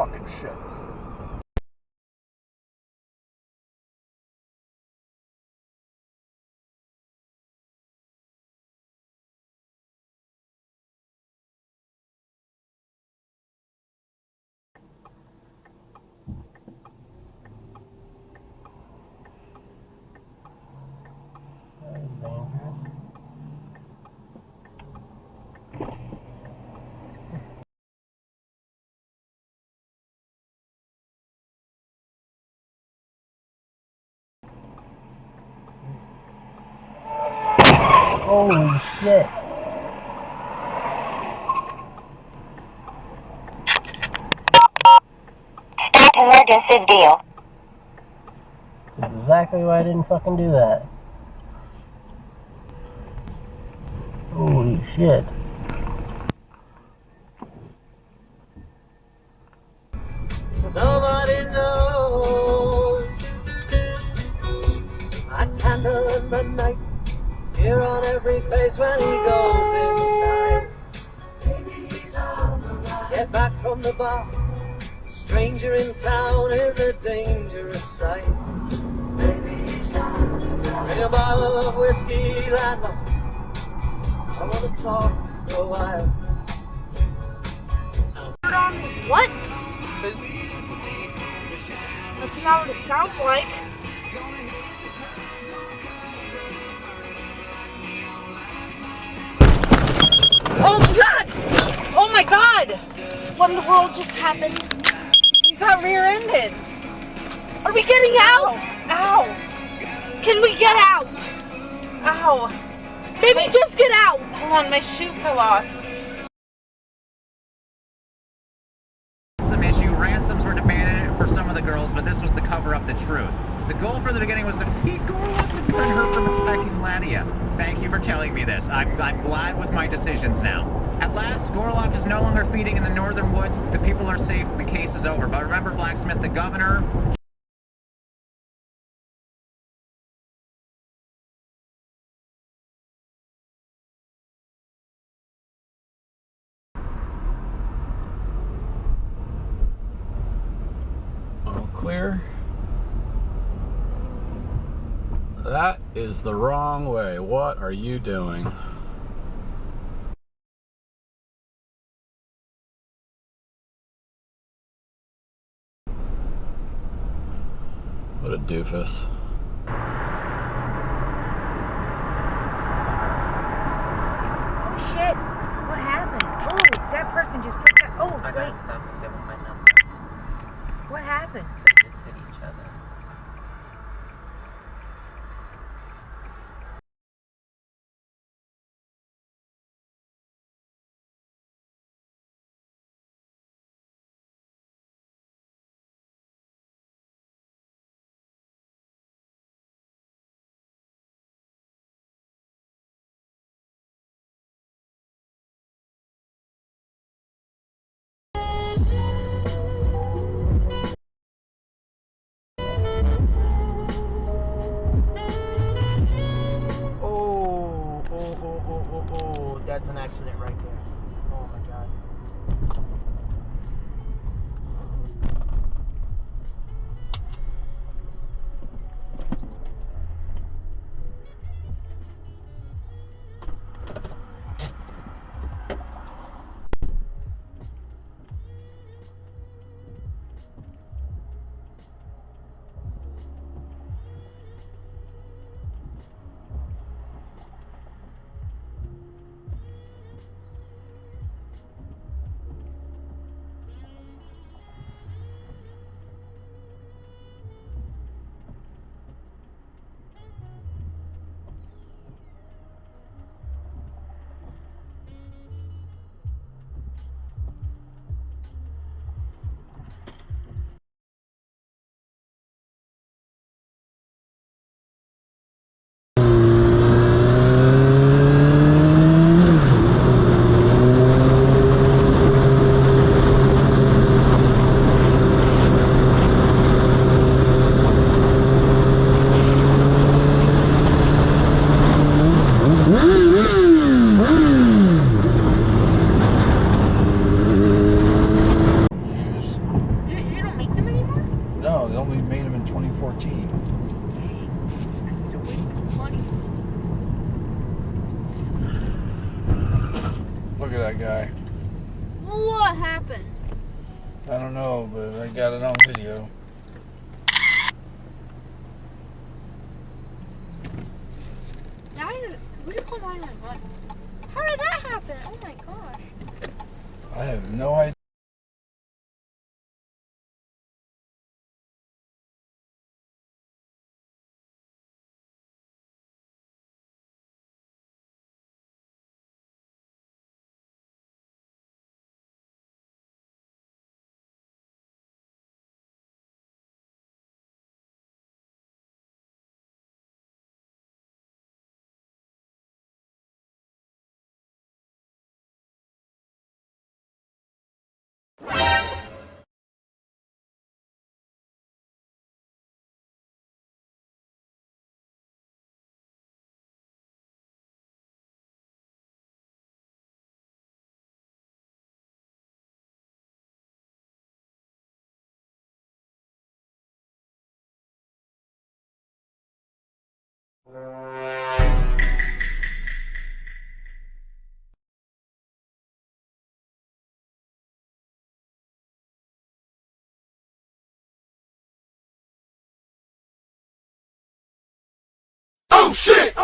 fucking shit. Holy shit. Start emergency deal. That's exactly why I didn't fucking do that. Holy shit. Nobody knows. A candle in the night, fear on every face when he goes inside. Get back from the bar, a stranger in town is a dangerous sight. Bring a bottle of whiskey, landlord, I want to talk for a while. Put on his what? Boots. That's not what it sounds like. Oh my god! Oh my god! What in the world just happened? We got rear-ended. Are we getting out? Ow! Can we get out? Ow! Maybe just get out! Hold on, my shoe fell off. Some issue. Ransoms were demanded for some of the girls, but this was to cover up the truth. The goal from the beginning was to feed Gorlock and turn her from attacking Ladia. Thank you for telling me this. I'm glad with my decisions now. At last, Gorlock is no longer feeding in the northern woods. The people are safe. The case is over. But remember, Blacksmith, the governor... All clear. That is the wrong way. What are you doing? What a doofus. Oh shit! What happened? Oh, that person just put that. Oh, I wait. gotta stop and give him my number. What happened? They just hit each other. Oh, that's an accident right there. Oh my god. I don't know, but I got it on video. What do you call 911? How did that happen? Oh my gosh. I have no idea. Oh shit!